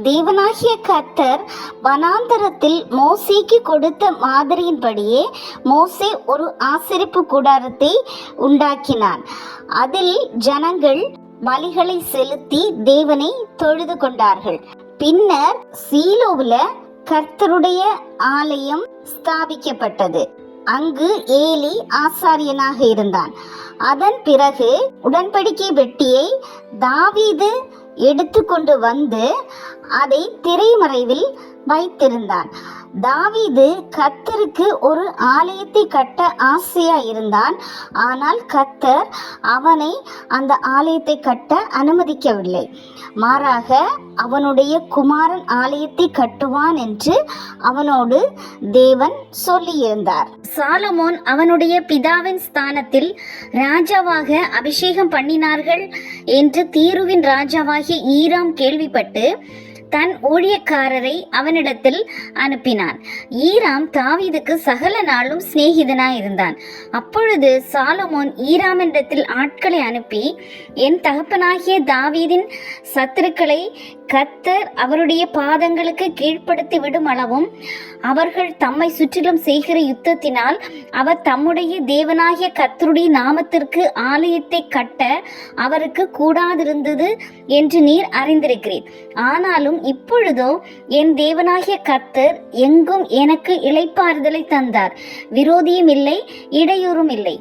தேவனாகிய கர்த்தர் வனாந்தரத்தில் மோசேக்கு கொடுத்த மாதிரியின்படியே மோசே ஒரு ஆசரிப்பு கூடாரத்தை உண்டாக்கினான். அதில் ஜனங்கள் பலிகளை செலுத்தி தேவனை தொழுது கொண்டார்கள். பின்னர் சீலோவில் கர்த்தருடைய ஆலயம் ஸ்தாபிக்கப்பட்டது. அங்கு ஏலி ஆசாரியனாக இருந்தான். அதன் பிறகு உடன்படிக்கை பெட்டியை தாவீது எடுத்துக்கொண்டு வந்து அதை திரைமறைவில் வைத்திருந்தான். தாவீது கர்த்தருக்கு ஒரு ஆலயத்தை கட்ட ஆசையா இருந்தான். ஆனால் கர்த்தர் அவனை அந்த ஆலயத்தை கட்ட அனுமதிக்கவில்லை. மாறாக அவனுடைய குமாரன் ஆலயத்தை கட்டுவான் என்று அவனோடு தேவன் சொல்லியிருந்தார். சாலமோன் அவனுடைய பிதாவின் ஸ்தானத்தில் ராஜாவாக அபிஷேகம் பண்ணினார்கள் என்று தீருவின் ராஜாவாகிய ஈராம் கேள்விப்பட்டு தன் ஊழியக்காரரை அவனிடத்தில் அனுப்பினான். ஈராம் தாவீதுக்கு சகல நாளும் சிநேகிதனாய் இருந்தான். அப்பொழுது சாலமோன் ஈராமிடத்தில் ஆட்களை அனுப்பி, என் தகப்பனாகிய தாவீதின் சத்துருக்களை கர்த்தர் அவருடைய பாதங்களுக்கு கீழ்ப்படுத்தி விடும் அளவும் அவர்கள் தம்மை சுற்றிலும் செய்கிற யுத்தத்தினால் அவர் தம்முடைய தேவனாகிய கர்த்தருடைய நாமத்திற்கு ஆலயத்தை கட்ட அவருக்கு கூடாதிருந்தது என்று நீர் அறிந்திருக்கிறீர். ஆனாலும் இப்பொழுதோ என் தேவனாகிய கர்த்தர் எங்கும் எனக்கு இளைப்பாறுதலை தந்தார். விரோதியும் இல்லை, இடையூறும் இல்லை.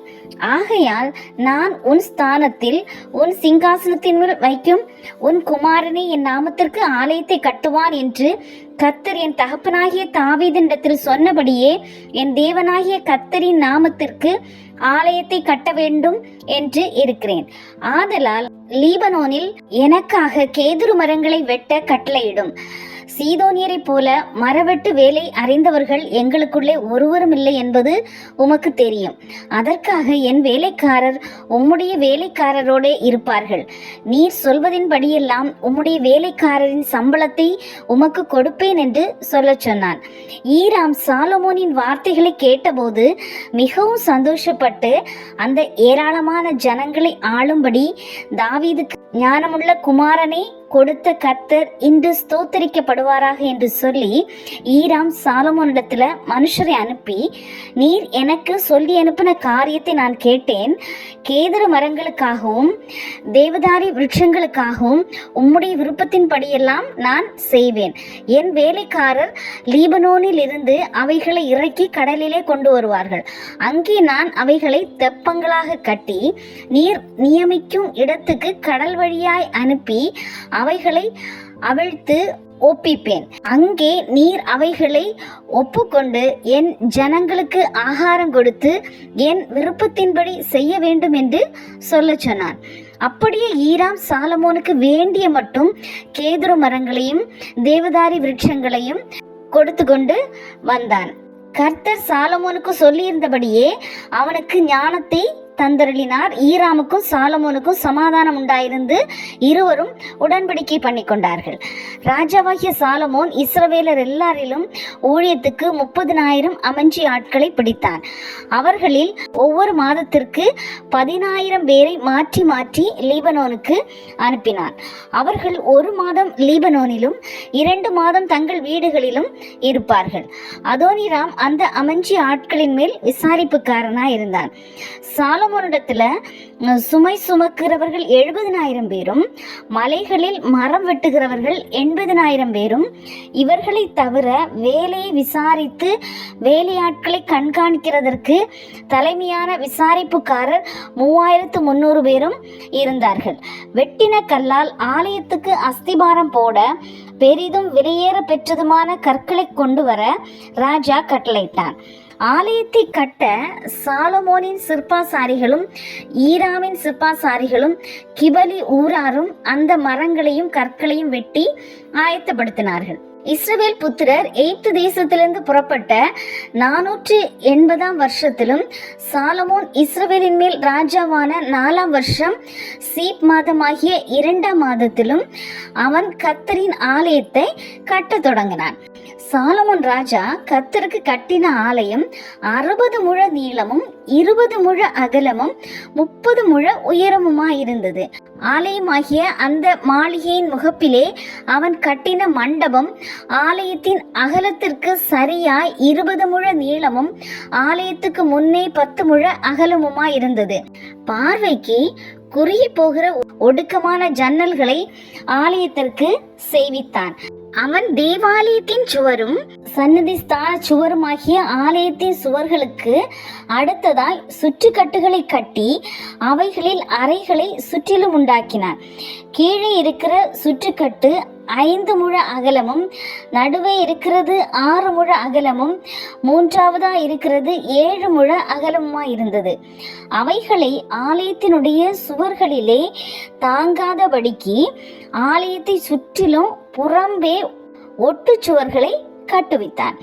ஆகையால் நான் உன் ஸ்தானத்தில் உன் சிங்காசனத்தின் மேல் வைக்கும் உன் குமாரனை என் நாமத்திற்கு ஆலயத்தை கட்டுவான் என்று கர்த்தர் என் தகப்பனாகிய தாவீதினிடத்தில் சொன்னபடியே என் தேவனாகிய கர்த்தரின் நாமத்திற்கு ஆலயத்தை கட்ட வேண்டும் என்று இருக்கிறேன். ஆதலால் லீபனோனில் எனக்காக கேதுரு மரங்களை வெட்ட கட்டளையிடும். சீதோனியரை போல மரவெட்டு வேலை அறிந்தவர்கள் எங்களுக்குள்ளே ஒருவரும் இல்லை என்பது உமக்கு தெரியும். அதற்காக என் வேலைக்காரர் உம்முடைய வேலைக்காரரோட இருப்பார்கள். நீர் சொல்வதின்படியெல்லாம் உம்முடைய வேலைக்காரரின் சம்பளத்தை உமக்கு கொடுப்பேன் என்று சொல்ல சொன்னான். ஈராம் சாலமோனின் வார்த்தைகளை கேட்டபோது மிகவும் சந்தோஷப்பட்டு அந்த ஏராளமான ஜனங்களை ஆளும்படி தாவீதுக்கு ஞானமுள்ள குமாரனை கொடுத்த கர்த்தர் இன்று ஸ்தோத்தரிக்கப்படுவாராக என்று சொல்லி ஈராம் சாலமோனிடத்துல மனுஷரை அனுப்பி, நீர் எனக்கு சொல்லி அனுப்பின காரியத்தை நான் கேட்டேன். கேதுரு மரங்களுக்காகவும் தேவதாரி விருட்சங்களுக்காகவும் உம்முடைய விருப்பத்தின்படியெல்லாம் நான் செய்வேன். என் வேலைக்காரர் லீபனோனில் இருந்து அவைகளை இறக்கி கடலிலே கொண்டு வருவார்கள். அங்கே நான் அவைகளை தெப்பங்களாக கட்டி நீர் நியமிக்கும் இடத்துக்கு கடல் வழியாய் அனுப்பி அவைகளை அவிழ்த்து ஒப்பிப்பேன். அங்கே நீர் அவைகளை ஒப்புக்கொண்டு என் ஜனங்களுக்கு ஆகாரம் கொடுத்து என் விருப்பத்தின்படி செய்ய வேண்டும் என்று சொல்ல சொன்னான். அப்படியே ஈராம் சாலமோனுக்கு வேண்டிய மட்டும் கேதுரு மரங்களையும் தேவதாரி விருட்சங்களையும் கொடுத்து கொண்டு வந்தான். கர்த்தர் சாலமோனுக்கு சொல்லியிருந்தபடியே அவனுக்கு ஞானத்தை தந்தருளினார். ஈராமுக்கும் சாலமோனுக்கும் சமாதானம் உண்டாயிருந்து இருவரும் உடன்படிக்கை பண்ணி கொண்டார்கள். ராஜாவாகிய சாலமோன் இஸ்ரவேலர் எல்லாரிலும் ஊழியத்துக்கு 30,000 அமஞ்சி ஆட்களை பிடித்தான். அவர்களில் ஒவ்வொரு மாதத்திற்கு 10,000 பேரை மாற்றி மாற்றி லீபனோனுக்கு அனுப்பினான். அவர்கள் 1 மாதம் லீபனோனிலும் 2 மாதம் தங்கள் வீடுகளிலும் இருப்பார்கள். அதோனிராம் அந்த அமஞ்சி ஆட்களின் மேல் விசாரிப்புக்காரனாய் இருந்தான். சாலமோனிடத்துல சுமை சுமக்கிறவர்கள் 70,000 பேரும் மலைகளில் மரம் வெட்டுகிறவர்கள் 80,000 பேரும், இவர்களை தவிர வேலையை விசாரித்து வேலையாட்களை கண்காணிக்கிறதற்கு தலைமையான விசாரிப்புக்காரர் 3,300 பேரும் இருந்தார்கள். வெட்டின கல்லால் ஆலயத்துக்கு அஸ்திபாரம் போட பெரிதும் விலையேற பெற்றதுமான கற்களை கொண்டு வர ராஜா கட்டளையிட்டான். ஆலயத்தை கட்ட சாலமோனின் சிற்பாசாரிகளும் ஈராமின் சிற்பாசாரிகளும் கிபலி ஊராரும் அந்த மரங்களையும் கற்களையும் வெட்டி ஆயத்தப்படுத்தினார்கள். இஸ்ரவேல் புத்திரர் எகிப்து தேசத்திலிருந்து புறப்பட்ட 480 வருஷத்திலும் சாலமோன் இஸ்ரவேலின் மேல் ராஜாவான 4 வருஷம் சீப் மாதமாகிய 2 மாதத்திலும் அவன் கர்த்தரின் ஆலயத்தை கட்டத் தொடங்கினான். சாலமோன் ராஜா கர்த்தருக்கு கட்டின ஆலயம் 60 முழ நீளமும் 20 முழ அகலமும் 30 முழ உயரமுமாயிருந்தது. ஆலயமாகிய அந்த மாளிகையின் முகப்பிலே அவன் கட்டின மண்டபம் ஆலயத்தின் அகலத்திற்கு சரியாய் 20 முழ நீளமும் ஆலயத்துக்கு முன்னே 10 முழ அகலமுமாயிருந்தது. பார்வைக்கு குறுகி போகிற ஒடுக்கமான ஜன்னல்களை ஆலயத்திற்கு செய்வித்தான். அவன் தேவாலயத்தின் சுவரும் சந்நிதி ஸ்தான சுவருமாகிய ஆலயத்தின் சுவர்களுக்கு அடுத்ததாய் சுற்றுக்கட்டுகளை கட்டி அவைகளில் அறைகளை சுற்றிலும் உண்டாக்கினான். கீழே இருக்கிற சுற்றுக்கட்டு 5 முழ அகலமும், நடுவே இருக்கிறது 6 முழ அகலமும், மூன்றாவதா இருக்கிறது 7 முழ அகலமுமாயிருந்தது. அவைகளை ஆலயத்தினுடைய சுவர்களிலே தாங்காதபடிக்கு ஆலயத்தை சுற்றிலும் புறம்பே ஒட்டு சுவர்களை கட்டுவித்தான்.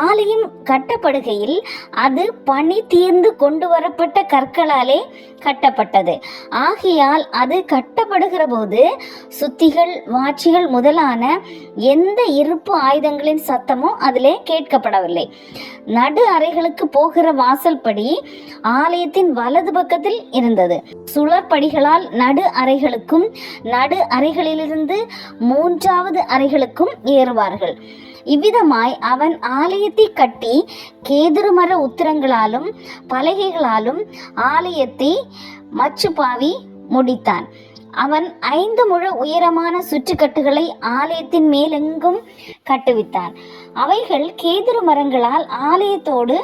ஆலயம் கட்டப்படுகையில் அது பனி தீர்ந்து கொண்டு வரப்பட்ட கற்களாலே கட்டப்பட்டது. ஆகையால் அது கட்டப்படுகிற போது சுத்திகள், வாட்சிகள் முதலான எந்த இருப்பு ஆயுதங்களின் சத்தமோ அதிலே கேட்கப்படவில்லை. நடு அறைகளுக்கு போகிற வாசல் படி ஆலயத்தின் வலது பக்கத்தில் இருந்தது. சுழற்படிகளால் நடு அறைகளுக்கும் நடு அறைகளிலிருந்து 3வது அறைகளுக்கும் ஏறுவார்கள். இவ்விதமாய் அவன் ஆலயத்தை கட்டி கேதுரு மர உத்திரங்களாலும் பலகைகளாலும் ஆலயத்தை மச்சுப்பாவி முடித்தான். அவன் 5 முழ உயரமான சுற்றுக்கட்டுகளை ஆலயத்தின் மேலெங்கும் கட்டுவித்தான். அவைகள் கேதுரு மரங்களால் ஆலயத்தோடு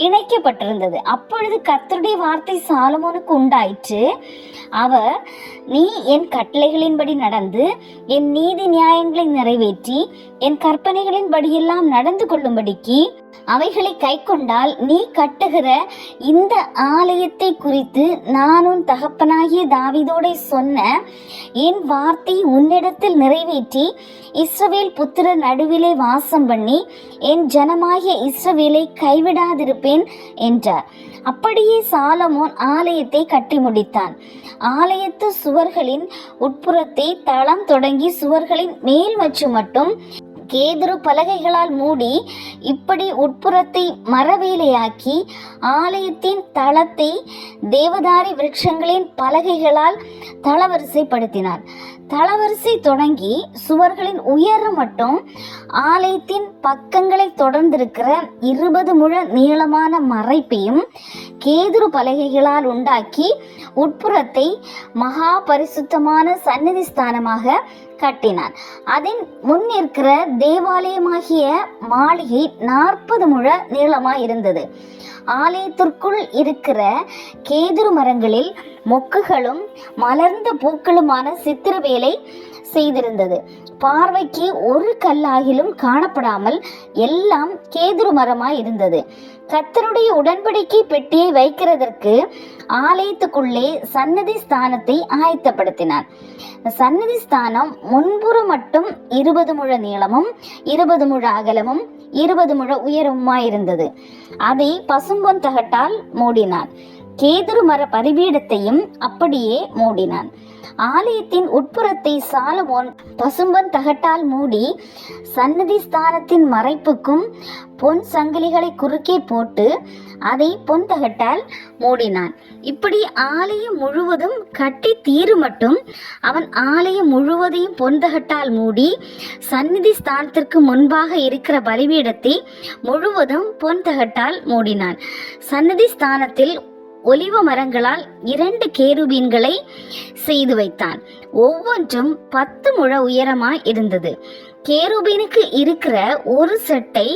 இணைக்கப்பட்டிருந்தது. அப்பொழுது கர்த்தருடைய வார்த்தை சாலமோனுக்கு உண்டாயிற்று. அவர், நீ என் கட்டளைகளின்படி நடந்து என் நீதி நியாயங்களை நிறைவேற்றி என் கற்பனைகளின் படியெல்லாம் நடந்து கொள்ளும்படிக்கு அவைகளை கை கொண்டால் நீ கட்டுகிற இந்த ஆலயத்தை குறித்து நான் உன் தகப்பனாகிய தாவீதோடே சொன்ன என் வார்த்தை உன்னிடத்தில் நிறைவேற்றி இஸ்ரவேல் புத்திரர் நடுவிலே வாசம் பண்ணி என் ஜனமாகிய இஸ்ரவேலை கைவிடாதிருப்பேன் என்றார். அப்படியே சாலமோன் ஆலயத்தை கட்டி முடித்தான். ஆலயத்து சுவர்களின் உட்புறத்தை தளம் தொடங்கி சுவர்களின் மேல் மச்சு மட்டும் கேதுரு பலகைகளால் மூடி இப்படி உட்புறத்தை மரவேலையாக்கி ஆலயத்தின் தளத்தை தேவதாரி விருட்சங்களின் பலகைகளால் தளவரிசைப்படுத்தினார். தளவரிசை தொடங்கி சுவர்களின் உயரம் மட்டும் ஆலயத்தின் பக்கங்களை தொடர்ந்திருக்கிற 20 முழ நீளமான மறைப்பையும் கேதுரு பலகைகளால் உண்டாக்கி உட்புறத்தை மகா பரிசுத்தமான சந்நிதி ஸ்தானமாக கட்டினான். அதன் முன் இருக்கிற தேவாலயமாகிய மாளிகை 40 முழ நீளமாய் இருந்தது. ஆலயத்திற்குள் இருக்கிற கேதுரு மரங்களில் மொக்குகளும் மலர்ந்த பூக்களுமான சித்திர வேலை செய்திருந்தது. பார்வைக்கு ஒரு கல்லாகிலும் காணப்படாமல் எல்லாம் கேதுரு மரமாய் இருந்தது. கர்த்தருடைய உடன்படிக்கை பெட்டியை வைக்கிறதற்கு ஆலயத்துக்குள்ளே சந்நிதி ஸ்தானத்தை ஆயத்தப்படுத்தினார். சந்நிதி ஸ்தானம் முன்புறம் மட்டும் 20 முழ நீளமும் 20 முழ அகலமும் 20 முழ உயரமுமாயிருந்தது. அதை பசும்பொன் தகட்டால் மூடினான். கேதுரு மர பரிபீடத்தையும் அப்படியே மூடினான். ஆலயத்தின் உட்புறத்தை சாலமோன் பசும்பொன் தகட்டால் மூடி சந்நிதி ஸ்தானத்தின் மறைப்புக்கும் பொன் சங்கிலிகளை குறுக்கே போட்டு அதை பொன் தகட்டால் மூடினான். இப்படி ஆலயம் முழுவதும் கட்டி தீரு மட்டும் அவன் ஆலயம் முழுவதையும் பொன் தகட்டால் மூடி சந்நிதி ஸ்தானத்திற்கு முன்பாக இருக்கிற பலிபீடத்தை முழுவதும் பொன் தகட்டால் மூடினான். சந்நிதி ஸ்தானத்தில் ஒலிவ மரங்களால் 2 கேருபீன்களை செய்து வைத்தான். ஒவ்வொன்றும் 10 முழ உயரமாய் இருந்தது. கேருபீனுக்கு இருக்கிற ஒரு செட்டை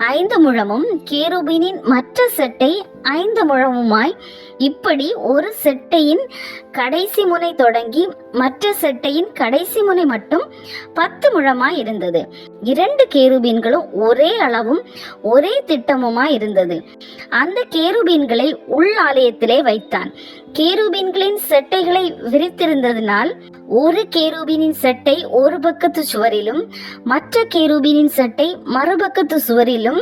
5 முழமும் கேருபீனின் மற்ற செட்டை 5 முழமுமாய் இப்படி ஒரு செட்டையின் கடைசி முனை தொடங்கி மற்ற செட்டையின் கடைசி முனை மட்டும் 10 முழமாய் இருந்தது. 2 கேருபீன்களும் ஒரே அளவும் ஒரே திட்டமுமாய் இருந்தது. அந்த கேருபீன்களை உள் ஆலயத்திலே வைத்தான். கேருபீன்களின் செட்டைகளை விரித்திருந்ததினால் ஒரு கேருபீனின் செட்டை ஒரு பக்கத்து சுவரிலும் மற்ற கேருபீனின் செட்டை மறுபக்கத்து சுவரிலும்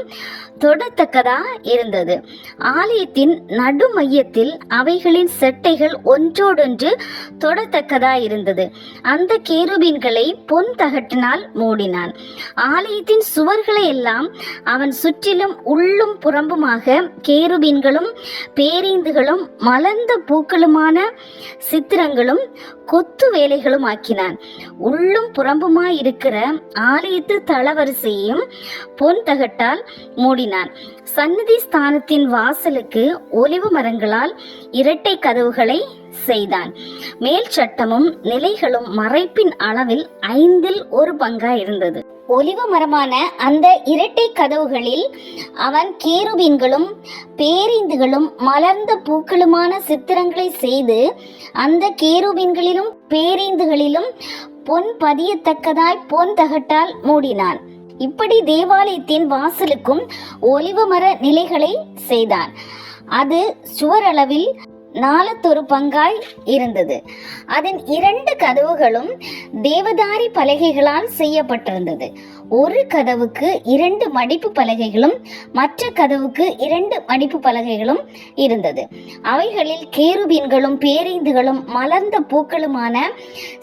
தொடத்தக்கதா இருந்தது. ஆலயத்தின் நடு மையத்தில் உயரத்தில் அவைகளின் செட்டைகள் ஒன்றோடொன்று தொடத்தக்கதாயிருந்தது. அந்த கேருபீன்களை பொன் தகட்டினால் மூடினான். ஆலயத்தின் சுவர்களை எல்லாம் அவன் சுற்றிலும் உள்ளும் புறம்புமாக கேருபீன்களும் பேரீந்துகளும் மலர்ந்த பூக்களுமான சித்திரங்களும் கொத்து வேலைகளும் ஆக்கினான். உள்ளும் புறம்புமாயிருக்கிற ஆலயத்து தளவரிசையையும் பொன் தகட்டால் மூடினான். சந்நிதி ஸ்தானத்தின் வாசலுக்கு ஒலிவ மரங்களால் இரட்டை கதவுகளை செய்தான். மேல் சட்டமும் நிலைகளும் மறைப்பின் அளவில் 1/5 இருந்தது. ஒலிவ மரமான அந்த இரட்டை கதவுகளில் அவன் கேருபீன்களும் பேரீந்துகளும் மலர்ந்த பூக்களுமான சித்திரங்களை செய்து அந்த கேருபீன்களிலும் பேரீந்துகளிலும் பொன் பதியத்தக்கதாய் பொன் தகட்டால் மூடினான். இப்படி தேவாலயத்தின் வாசலுக்கும் ஒலிவ மர நிலைகளை செய்தான். அது சுவரளவில் 4/4 இருந்தது. அதன் 2 கதவுகளும் தேவதாரி பலகைகளால் செய்யப்பட்டிருந்தது. ஒரு கதவுக்கு 2 மடிப்பு பலகைகளும் மற்ற கதவுக்கு 2 மடிப்பு பலகைகளும் இருந்தது. அவைகளில் கேருபீன்களும் பேரீந்துகளும் மலர்ந்த பூக்களுமான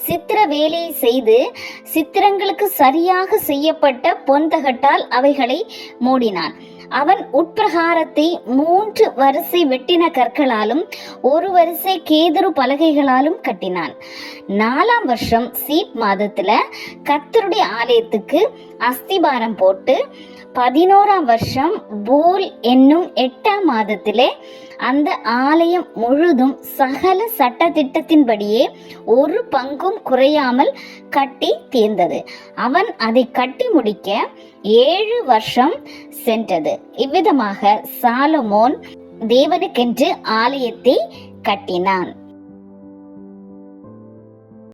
சித்திர வேலையை செய்து சித்திரங்களுக்கு சரியாக செய்யப்பட்ட பொன்தகட்டால் அவைகளை மூடினான். அவன் உட்பிரகாரத்தை 3 வரிசை வெட்டின கற்களாலும் 1 வரிசை கேதுரு பலகைகளாலும் கட்டினான். 4ஆம் வருஷம் சீப் மாதத்துல கர்த்தருடைய ஆலயத்துக்கு அஸ்திபாரம் போட்டு 11ஆம் வருஷம் பூல் என்னும் 8ஆம் மாதத்திலே அந்த ஆலயம் முழுதும் சகல சட்டதிட்டத்தின்படியே 1 பங்கும் குறையாமல் கட்டி தீர்ந்தது. அவன் அதை கட்டி முடிக்க 7 வருஷம் சென்றது. இவ்விதமாக சாலமோன் தேவனுக்கென்று ஆலயத்தை கட்டினான்.